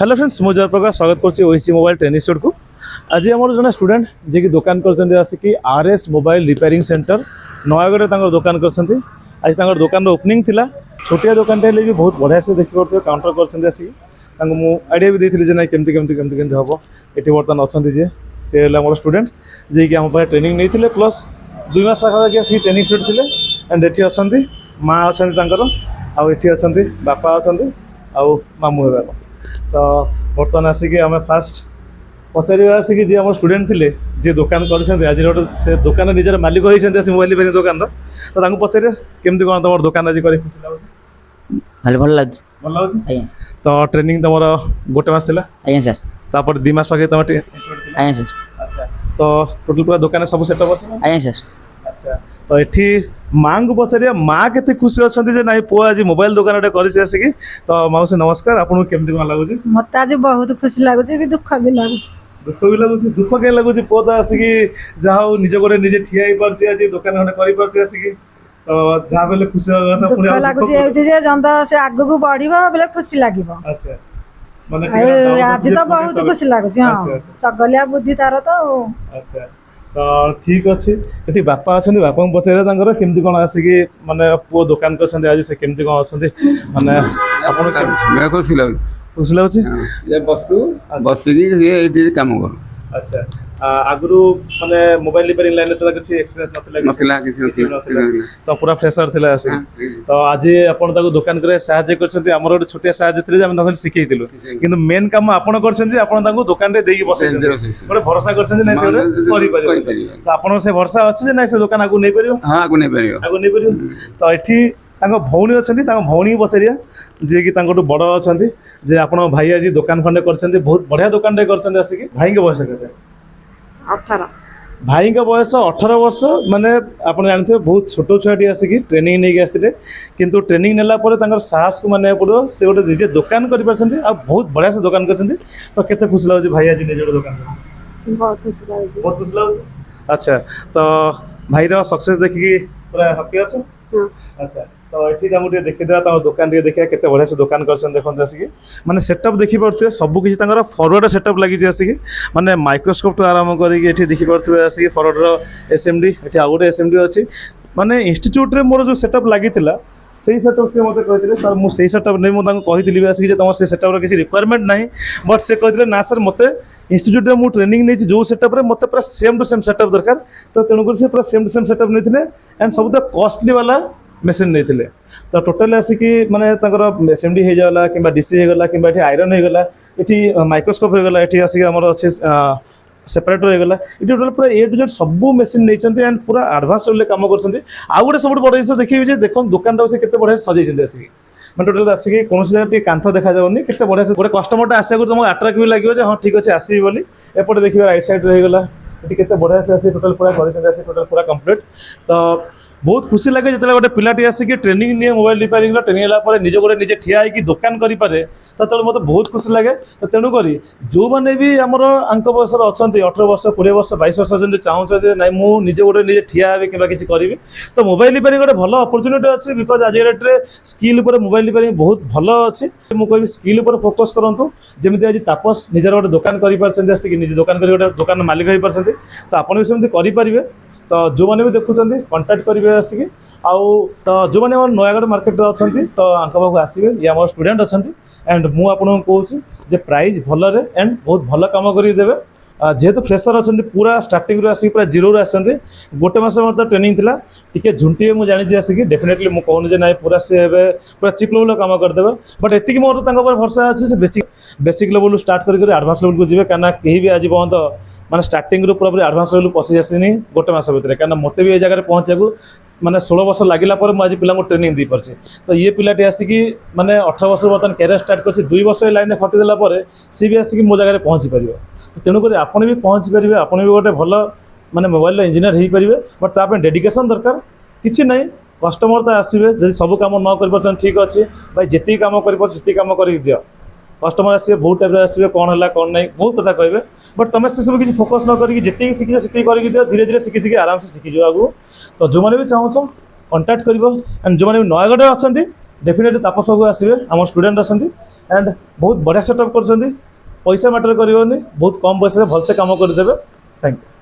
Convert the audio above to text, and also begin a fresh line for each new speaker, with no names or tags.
Hello friends मु जयप्रकाश स्वागत करछि ओएसी मोबाइल टेनिस शॉट को आज हमर जने स्टूडेंट जे कि दुकान करछन आसिकी RS mobile repairing centre Nayagarh तांगर दुकान करछन आज तांगर दुकान रो ओपनिंग थिला छोटिया दुकान टे भी बहुत बढ़िया से देखि परते काउंटर करछन आसिकी तांग मु आइडिया भी देथिली जे नै केमती हबो एटी वर्तमान अछन जे से हमर स्टूडेंट जे कि हम पर ट्रेनिंग नैथिले प्लस 2 मास पाखा के आसी ट्रेनिंग शॉट थिले एंड एटी अछन मां अछन तांकर आ एटी अछन बापा अछन आ मामू हेबा तो बर्तमान आसिक आम फास्ट पचार आसिक जी आम स्टूडेंट थे जी दुकान कर आज से दुकान निजर मालिक होती मोबाइल रिपेयरिंग दुकान तो पचारे केमती कौन तुम दुकान आज कर खुशी लगे
भल लगे
तो ट्रेनिंग तुम गोटे मस थी
आज्ञा सर
तापर 2 मास पाखे तुम
आज्ञा सर
अच्छा तो टोटल पूरा दुकान सब सेटअप अच्छे
आज्ञा सर
अच्छा तो ये माँ को पचार माँ के खुशी अच्छा ना पुआ आज मोबाइल दुकान कर तो मौसी नमस्कार आपको केमती कौन लगुच
मत आज बहुत खुशी लगुच भी दुख भी लगुच
दुख भी लगुच दुख क्या लगुच पुआ तो आसिक जहाँ निज गोड़े निजे ठिया पार्टी आज दुकान खंडे आसिक तो जहाँ बेले खुशी
दुख लगुच जंत से आग को बढ़ बोले खुशी लगे
अच्छा माने
आज तो बहुत खुशी लगुच हाँ चगलिया बुद्धि तार तो
अच्छा तो ठीक अच्छे ये बापा अच्छा बापा पचारे केमती कौन आसिक माने पुओ दुकान कर आज से केमती कौन अच्छा माने
मैं खुशी
खुशी लगुच
बसु बसिकी काम कर
अच्छा आगु माने मोबाइल रिपेयरिंग लाइन तो किसी एक्सपीरियंस नथिला तो पूरा फ्रेशर थिला आसी तो आज आपण ताको दुकान करे सहाय्य करछन्ती हमर गोटे छोटिया सहाय्य थिले हम तखन सिखैतिलु किंतु मेन काम आपण करछन्ती आपण ताको दुकान रे देई बसैछन्ती गोटे भरोसा करछन्ती नै से करि परिबो तो आपण से भरोसा अछि जे नै से दुकान आगु नै परिबो
हां आगु नै परिबो
तो एठी ताको भौणी अछन्ती ताको भौणी पछरिया जे कि ताको बड़ अछन्ती जे आपण भाई आज दुकान खंडे करछन्ती बहुत बढ़िया दुकान रे करछन्ती आसी भाई के बयस केते
18
भाई का बयस 18 वर्ष माने आप जानते बहुत छोट छुआटी आसिक ट्रेनिंग नहीं आसते किंतु ट्रेनिंग नेला साहस को माने पड़ो से गोटे निजे दुकान कर बहुत बढ़िया से दुकान कर तो केते खुशी लगे भाई आज निजे दुकान
बहुत खुशी लगे
अच्छा तो भाई रो सक्सेस देखिकी पूरा हैप्पी अच्छा अच्छा तो ये आमको देखीदा दुकान देखिए केते बढ़िया से दुकान कर देखते आसिक माने सेटअप देखी पारे सब किसी फरवर्ड सेटअप लगी आसिक माने माइक्रोस्कोप आरंभ करके देखी पारे आसिक फरवर्ड एसएमडी ये आउ गोटे एसएमडी अच्छी माने इंस्टीट्यूट रे मोर जो सेटअप लगी से सेटअप से मत कहते सर मुझे सेटअप नहीं मुझे कही आसिक तुम से सेटअप किसी रिक्वायरमेंट ना बट से कहते ना सर मत इंस्टीट्यूट में ट्रेनिंग नहीं जो सेटअप रे मत पूरा सेम टू सेम सेटअप दरकार तो तेणुक से पूरा सेम टू सेम सेटअप नहीं एंड सब तो कॉस्टली वाला मेसीन नहीं तो टोटाल आसिक माने एसएमडी हो जाला कि डीसी होगला कि आयरन होगला ये माइक्रोस्कोप होगला ये आसिक आमर अच्छे सेपरेटर होगला ये टोटाल पूरा ए टू जेड सब मेसीन नहीं एंड पूरा एडवांस लेवल काम कर गोटे सब बड़ जिन देखिए देख दुकान से केते बढ़िया सजाई आसिक मैं टोटाल आसिक कौन जगह कांथ देखा जाऊनी के बढ़िया से गोटे कस्टमर आसा तुमको आट्राक्ट भी लगे हाँ ठीक अच्छे आसबी बोली एपटे देखिए राइट साइड होगला ये बढ़िया से आसी टोटाल पूरा टोटाल पूरा कंप्लीट तो बहुत खुशी लगे जो गोटे पिलाटी आसिक ट्रेनिंग नहीं मोबाइल रिपेयरिंग ट्रेनिंग है निज गोटे निजे ठिया होगी दुकान करे तो मतलब बहुत खुशी लगे तो तेणुक जो मैंने भी आमर आंक बयस अच्छा 18 वर्ष 20 वर्ष 22 वर्ष जो चाहते ना मुझे गोटे निजे ठिया हे कि किसी करी तो मोबाइल रिपेयरिंग गोटे भल अपरच्युनिटी अच्छी बिकज आज डेट्रे स्किल मोबाइल रिपेयरिंग बहुत भल अच्छी मुझे स्किल फोकस करूँ जमी आज तापस निजर गोटे दुकान कर आसिक निजे दुकान कर गोटे दुकान मालिक हो पार्टी तो आपड़ भी सेमती करेंगे तो जो मैंने भी देखुं कंटाक्ट करेंगे आसिक आउ तो जो मैंने नयागढ़ मार्केट रे अच्छा तो आंक पाक आसवे ये आम स्टूडेंट अच्छा एंड मुझे कहूँ जे प्राइस भल एंड बहुत भल कम करदेवे जेहेतु फ्रेशर अच्छा पूरा स्टार्टिंग रू आसिक पूरा जीरो रू आसते गोटे मस मतलब ट्रेनिंग थी टी झुंटे मुझे जानी आसिक डेफिनेटली मुझे कहूँ ना पूरा से पूरा चिप लेवल काम करदेवे बट एति मोर भरोसा अच्छे से बेसिक लेवल स्टार्ट कर एडवांस लेवल को जी कहीं कहीं भी आज पर्यटन माने स्टार्टिंग रू पूरा एडवांस लेवल पशि आसनी गोटे मस भितर कहीं मत भी ये जगह पहुँचा माने 16 वर्ष लगिला पर मुझे आज पिला ट्रेनिंग दी पार्टी तो ये पिलाटी आसिक माने 18 वर्ष बर्तमान कैरियर स्टार्ट कर 2 वर्ष लाइन में खटिदेला सी भी आसिक मो जगह पहुँची पार तो तेणुक आपड़ भी पहुँची पारे आपड़ भी गोटे भल माने मोबाइल इंजीनियर हो पारे बट ताप डेडिकेशन दरकार किसी ना कस्टमर तो आसवे जब सब कम न कर ठीक अच्छे भाई जी कम कर कम कर दियो कस्टमर आसवे बहुत टाइप आसवे कौन है कौन नहीं बहुत कथा कहे बट तुम से सब किसी फोकस न करके जी शिखी से करके दियो धीरे धीरे शिखी शिखी आराम से शिखीज आगू तो जो मैंने भी चाहूँ कंटाक्ट कर एंड जो मैंने भी नयगढ़ अच्छा डेफिनेटली तापस को आसवे आम स्टूडेंट अच्छा एंड बहुत बढ़िया सेटअप कर पैसा मैटर कर बहुत कम पैसा भलसे कम करदे थैंक यू।